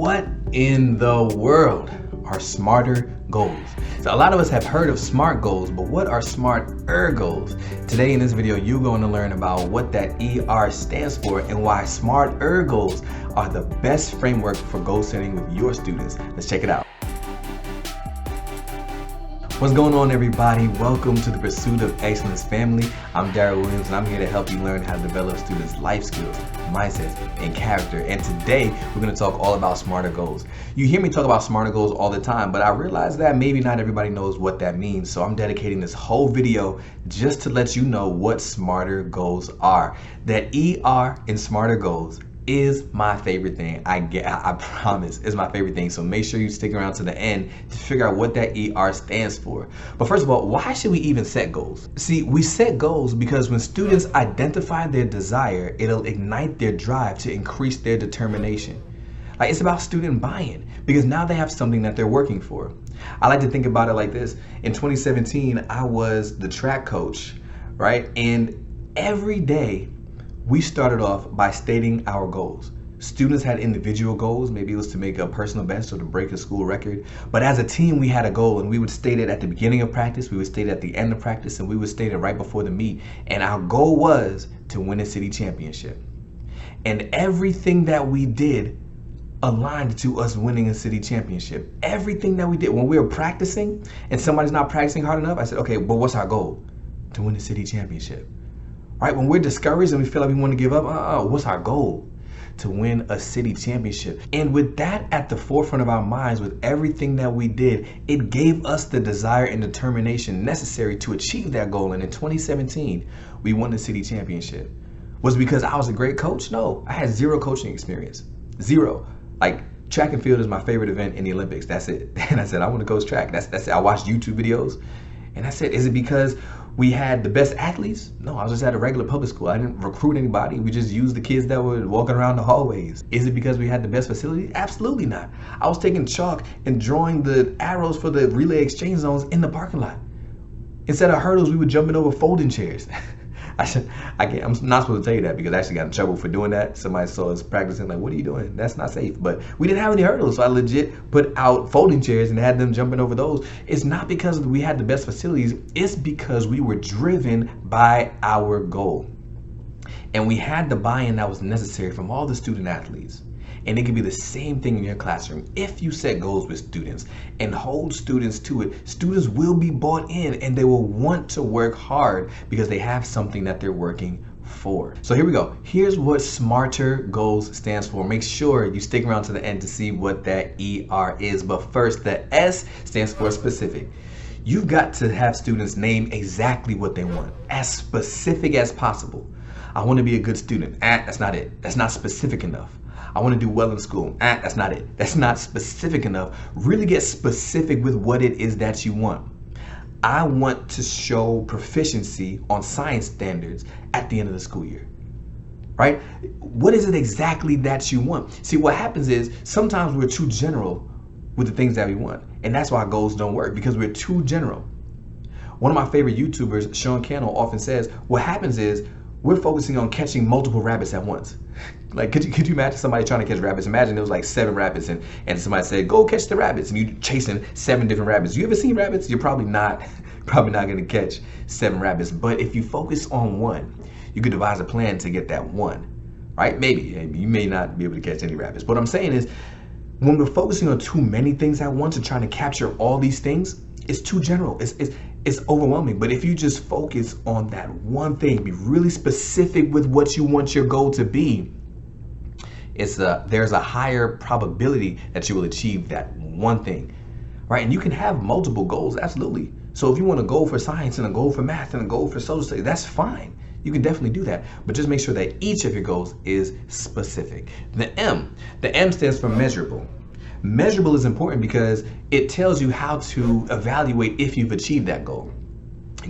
What in the world are smarter goals? So a lot of us have heard of SMART goals, but what are smarter goals? Today in this video, you're going to learn about what that ER stands for and why smarter goals are the best framework for goal setting with your students. Let's check it out. What's going on, everybody? Welcome to the Pursuit of Excellence family. I'm Daryl Williams, and I'm here to help you learn how to develop students' life skills, mindsets, and character. And today, we're going to talk all about smarter goals. You hear me talk about smarter goals all the time, but I realize that maybe not everybody knows what that means. So I'm dedicating this whole video just to let you know what smarter goals are. That ER in smarter goals is my favorite thing. I promise, it's my favorite thing. So make sure you stick around to the end to figure out what that ER stands for. But first of all, why should we even set goals? See, we set goals because when students identify their desire, it'll ignite their drive to increase their determination. It's about student buy-in because now they have something that they're working for. I like to think about it like this. In 2017, I was the track coach, right? And every day, we started off by stating our goals. Students had individual goals. Maybe it was to make a personal best or to break a school record. But as a team, we had a goal, and we would state it at the beginning of practice, we would state it at the end of practice, and we would state it right before the meet. And our goal was to win a city championship. And everything that we did aligned to us winning a city championship. Everything that we did. When we were practicing and somebody's not practicing hard enough, I said, okay, but what's our goal? To win a city championship. Right? When we're discouraged and we feel like we want to give up, what's our goal? To win a city championship. And with that at the forefront of our minds, with everything that we did, it gave us the desire and determination necessary to achieve that goal. And in 2017, we won the city championship. Was it because I was a great coach? No, I had zero coaching experience. Zero. Like, track and field is my favorite event in the Olympics. That's it. And I said, I want to coach track. That's it. I watched YouTube videos. And I said, is it because we had the best athletes? No, I was just at a regular public school. I didn't recruit anybody. We just used the kids that were walking around the hallways. Is it because we had the best facilities? Absolutely not. I was taking chalk and drawing the arrows for the relay exchange zones in the parking lot. Instead of hurdles, we were jumping over folding chairs. I'm not supposed to tell you that because I actually got in trouble for doing that. Somebody saw us practicing, like, what are you doing? That's not safe. But we didn't have any hurdles, so I legit put out folding chairs and had them jumping over those. It's not because we had the best facilities. It's because we were driven by our goal. And we had the buy-in that was necessary from all the student athletes. And it can be the same thing in your classroom. If you set goals with students and hold students to it, students will be bought in and they will want to work hard because they have something that they're working for. So here we go. Here's what smarter goals stands for. Make sure you stick around to the end to see what that ER is. But first, the S stands for specific. You've got to have students name exactly what they want, as specific as possible. I want to be a good student. That's not it. That's not specific enough. I want to do well in school. That's not it. That's not specific enough. Really get specific with what it is that you want. I want to show proficiency on science standards at the end of the school year, right? What is it exactly that you want? See, what happens is sometimes we're too general with the things that we want. And that's why goals don't work, because we're too general. One of my favorite YouTubers, Sean Cannell, often says, what happens is we're focusing on catching multiple rabbits at once. Like, could you imagine somebody trying to catch rabbits? Imagine there was like 7 rabbits and somebody said, go catch the rabbits, and you chasing 7 different rabbits. You ever seen rabbits? You're probably not gonna catch 7 rabbits. But if you focus on one, you could devise a plan to get that one, right? Maybe you may not be able to catch any rabbits. What I'm saying is, when we're focusing on too many things at once and trying to capture all these things, it's too general. It's overwhelming. But if you just focus on that one thing, be really specific with what you want your goal to be, there's a higher probability that you will achieve that one thing, right? And you can have multiple goals, absolutely. So if you want a goal for science and a goal for math and a goal for social studies, that's fine. You can definitely do that, but just make sure that each of your goals is specific. The M stands for measurable. Measurable is important because it tells you how to evaluate if you've achieved that goal.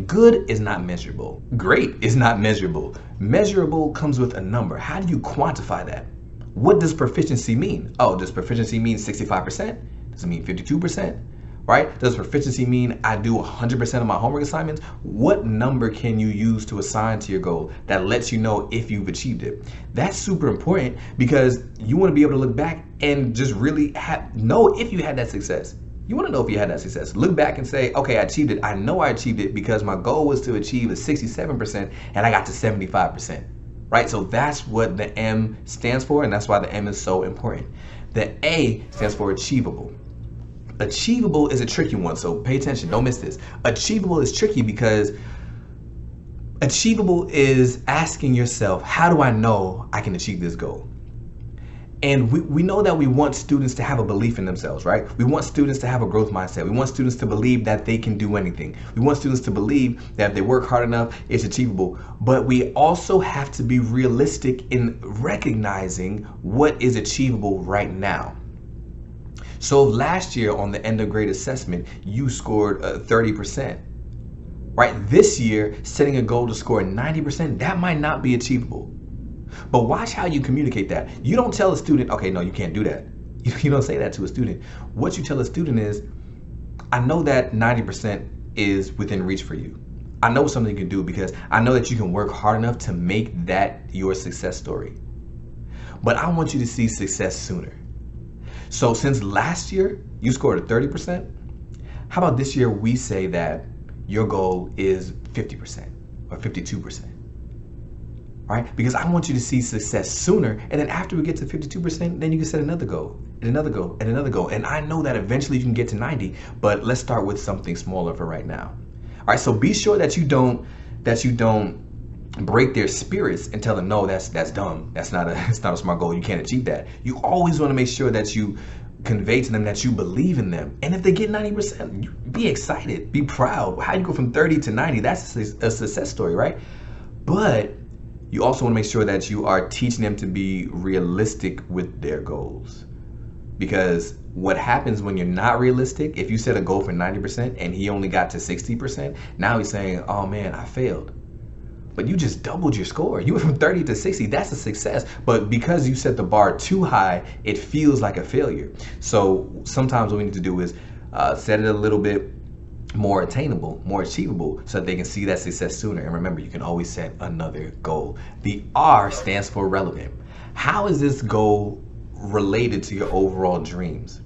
Good is not measurable. Great is not measurable. Measurable comes with a number. How do you quantify that? What does proficiency mean? Oh, does proficiency mean 65%? Does it mean 52%? right? Does proficiency mean I do 100% of my homework assignments? What number can you use to assign to your goal that lets you know if you've achieved it? That's super important because you want to be able to look back and just really know if you had that success. You want to know if you had that success. Look back and say, okay, I achieved it. I know I achieved it because my goal was to achieve a 67% and I got to 75%, right? So that's what the M stands for, and that's why the M is so important. The A stands for achievable. Achievable is a tricky one, so pay attention, don't miss this. Achievable is tricky because achievable is asking yourself, how do I know I can achieve this goal? And we know that we want students to have a belief in themselves, right? We want students to have a growth mindset. We want students to believe that they can do anything. We want students to believe that if they work hard enough, it's achievable. But we also have to be realistic in recognizing what is achievable right now. So last year on the end of grade assessment, you scored 30%, right? This year, setting a goal to score 90%, that might not be achievable. But watch how you communicate that. You don't tell a student, okay, no, you can't do that. You don't say that to a student. What you tell a student is, I know that 90% is within reach for you. I know something you can do because I know that you can work hard enough to make that your success story. But I want you to see success sooner. So since last year you scored a 30%, how about this year we say that your goal is 50% or 52%? Right? Because I want you to see success sooner, and then after we get to 52%, then you can set another goal, and another goal, and another goal. And I know that eventually you can get to 90, but let's start with something smaller for right now. All right, so be sure that you don't break their spirits and tell them, no, that's dumb. That's not a smart goal. You can't achieve that. You always want to make sure that you convey to them that you believe in them. And if they get 90%, be excited, be proud. How you go from 30 to 90, that's a success story, right? But you also want to make sure that you are teaching them to be realistic with their goals. Because what happens when you're not realistic, if you set a goal for 90% and he only got to 60%, now he's saying, oh man, I failed. But you just doubled your score. You went from 30 to 60, that's a success. But because you set the bar too high, it feels like a failure. So sometimes what we need to do is set it a little bit more attainable, more achievable, so that they can see that success sooner. And remember, you can always set another goal. The R stands for relevant. How is this goal related to your overall dreams?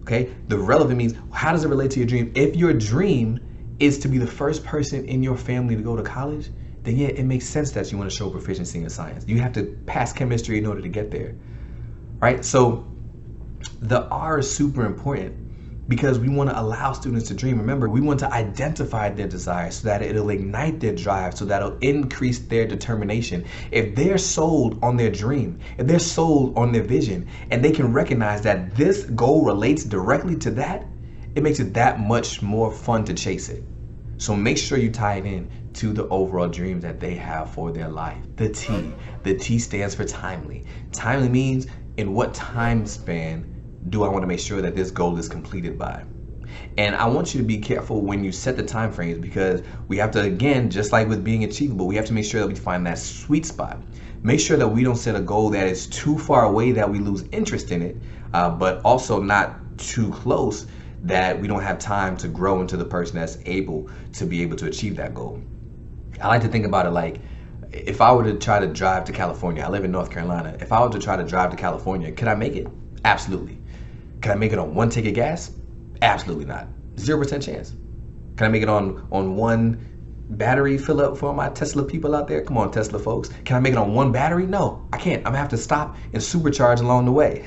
Okay, the relevant means, how does it relate to your dream? If your dream is to be the first person in your family to go to college, then yeah, it makes sense that you want to show proficiency in science. You have to pass chemistry in order to get there, right? So the R is super important because we want to allow students to dream. Remember, we want to identify their desires so that it'll ignite their drive, so that it'll increase their determination. If they're sold on their dream, if they're sold on their vision, and they can recognize that this goal relates directly to that, it makes it that much more fun to chase it. So make sure you tie it in to the overall dreams that they have for their life. The T stands for timely. Timely means, in what time span do I want to make sure that this goal is completed by? And I want you to be careful when you set the time frames, because we have to, again, just like with being achievable, we have to make sure that we find that sweet spot. Make sure that we don't set a goal that is too far away that we lose interest in it, but also not too close that we don't have time to grow into the person that's able to be able to achieve that goal. I like to think about it like, if I were to try to drive to California, I live in North Carolina. If I were to try to drive to California, could I make it? Absolutely. Can I make it on one tank of gas? Absolutely not. 0% chance. Can I make it on one battery fill up for my Tesla people out there? Come on, Tesla folks. Can I make it on one battery? No, I can't. I'm gonna have to stop and supercharge along the way,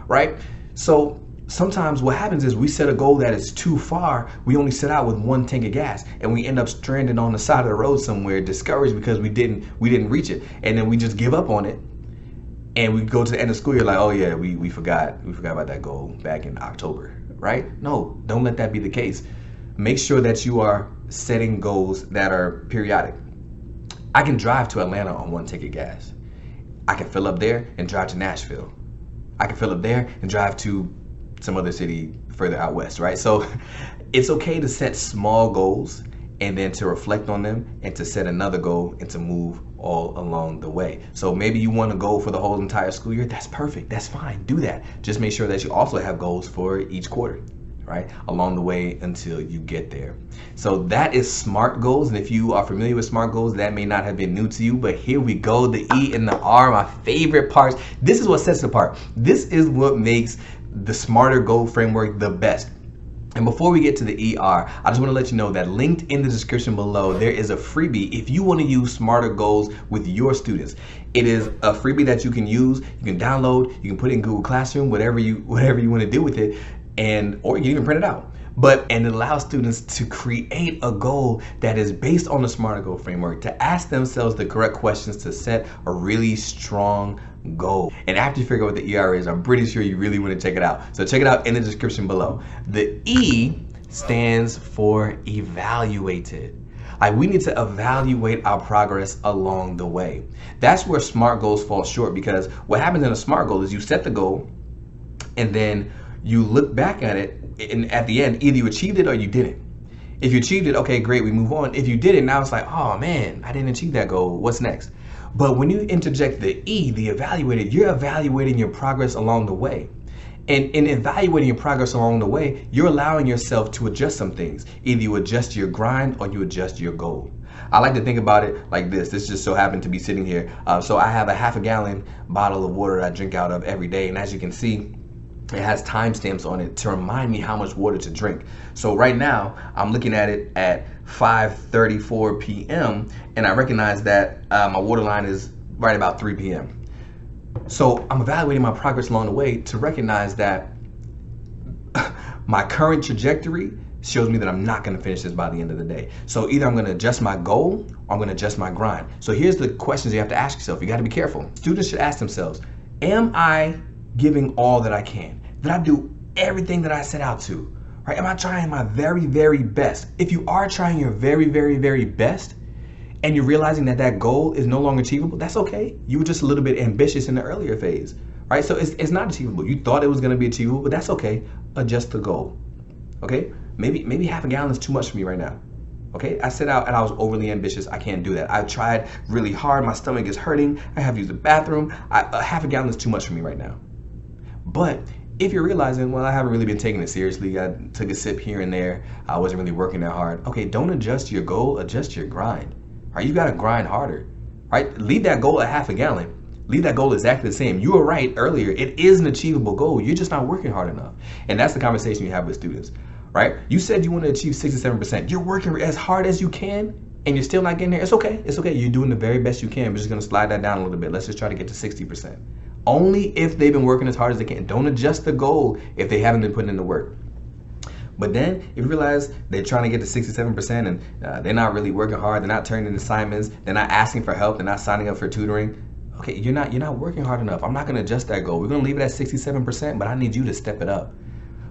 right? So sometimes what happens is we set a goal that is too far. We only set out with one tank of gas, and we end up stranded on the side of the road somewhere, discouraged because we didn't reach it, and then we just give up on it. And we go to the end of school year like, oh yeah, we forgot about that goal back in October, right? No, don't let that be the case. Make sure that you are setting goals that are periodic. I can drive to Atlanta on one tank of gas. I can fill up there and drive to Nashville. I can fill up there and drive to some other city further out west, right? So it's okay to set small goals and then to reflect on them and to set another goal and to move all along the way. So maybe you want to go for the whole entire school year. That's perfect. That's fine. Do that. Just make sure that you also have goals for each quarter. right, along the way until you get there. So that is SMART goals, and if you are familiar with SMART goals, that may not have been new to you, but here we go. The E and the R, my favorite parts. This is what sets it apart. This is what makes the SMARTer goal framework the best. And before we get to the ER, I just want to let you know that linked in the description below, there is a freebie if you want to use SMARTer goals with your students. It is a freebie that you can use, you can download, you can put it in Google Classroom, whatever you want to do with it, or you can even print it out. And it allows students to create a goal that is based on the SMARTer goal framework, to ask themselves the correct questions to set a really strong goal. And after you figure out what the ER is, I'm pretty sure you really want to check it out. So check it out in the description below. The E stands for evaluated. Like, we need to evaluate our progress along the way. That's where SMART goals fall short, because what happens in a SMART goal is you set the goal and then you look back at it, and at the end, either you achieved it or you didn't. If you achieved it, okay, great, we move on. If you didn't, now it's like, oh man, I didn't achieve that goal. What's next? But when you interject the E, the evaluated, you're evaluating your progress along the way. And in evaluating your progress along the way, you're allowing yourself to adjust some things. Either you adjust your grind or you adjust your goal. I like to think about it like this. This just so happened to be sitting here. So I have a ½ gallon bottle of water that I drink out of every day. And as you can see, it has timestamps on it to remind me how much water to drink. So right now, I'm looking at it at 5:34 p.m. and I recognize that my water line is right about 3 p.m. So I'm evaluating my progress along the way to recognize that my current trajectory shows me that I'm not going to finish this by the end of the day. So either I'm going to adjust my goal or I'm going to adjust my grind. So here's the questions you have to ask yourself. You got to be careful. Students should ask themselves, am I giving all that I can? Did I do everything that I set out to? Right? Am I trying my very, very best? If you are trying your very, very, very best and you're realizing that that goal is no longer achievable, that's okay. You were just a little bit ambitious in the earlier phase, right? So it's not achievable. You thought it was going to be achievable, but that's okay. Adjust the goal, okay? Maybe ½ gallon is too much for me right now. Okay, I set out and I was overly ambitious. I can't do that. I tried really hard. My stomach is hurting. I have to use the bathroom. ½ gallon is too much for me right now. But if you're realizing, well, I haven't really been taking it seriously, I took a sip here and there, I wasn't really working that hard. Okay, don't adjust your goal, adjust your grind. Right? You gotta grind harder. Right? Leave that goal at ½ gallon. Leave that goal exactly the same. You were right earlier. It is an achievable goal. You're just not working hard enough. And that's the conversation you have with students. Right? You said you want to achieve 67%. You're working as hard as you can and you're still not getting there. It's okay. It's okay. You're doing the very best you can. We're just gonna slide that down a little bit. Let's just try to get to 60%. Only if they've been working as hard as they can. Don't adjust the goal if they haven't been putting in the work. But then if you realize they're trying to get to 67% and they're not really working hard, they're not turning in assignments, they're not asking for help, they're not signing up for tutoring. Okay, you're not working hard enough. I'm not gonna adjust that goal. We're gonna leave it at 67%, but I need you to step it up.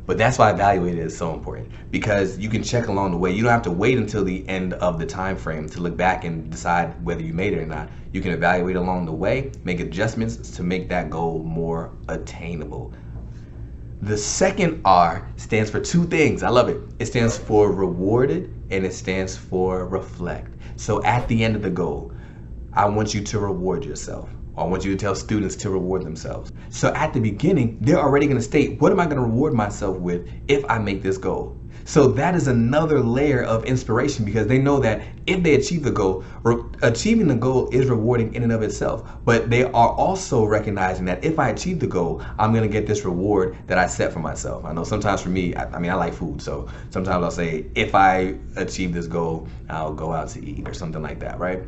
But that's why evaluating is so important, because you can check along the way. You don't have to wait until the end of the time frame to look back and decide whether you made it or not. You can evaluate along the way, make adjustments to make that goal more attainable. The second R stands for two things. I love it. It stands for rewarded and it stands for reflect. So at the end of the goal, I want you to reward yourself. I want you to tell students to reward themselves. So at the beginning, they're already gonna state, what am I gonna reward myself with if I make this goal? So that is another layer of inspiration, because they know that if they achieve the goal, achieving the goal is rewarding in and of itself. But they are also recognizing that if I achieve the goal, I'm gonna get this reward that I set for myself. I know sometimes for me, I like food. So sometimes I'll say, if I achieve this goal, I'll go out to eat or something like that, right?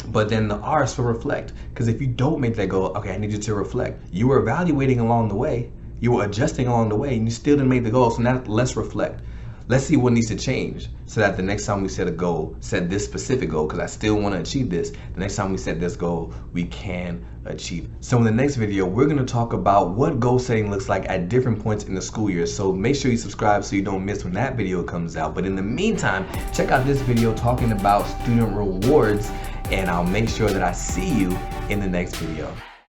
But then the R is for reflect, because if you don't make that goal, okay, I need you to reflect. You were evaluating along the way, you were adjusting along the way, and you still didn't make the goal, so now let's reflect. Let's see what needs to change so that the next time we set a goal, set this specific goal, because I still want to achieve this, the next time we set this goal, we can achieve it. So in the next video, we're going to talk about what goal setting looks like at different points in the school year. So make sure you subscribe so you don't miss when that video comes out. But in the meantime, check out this video talking about student rewards, and I'll make sure that I see you in the next video.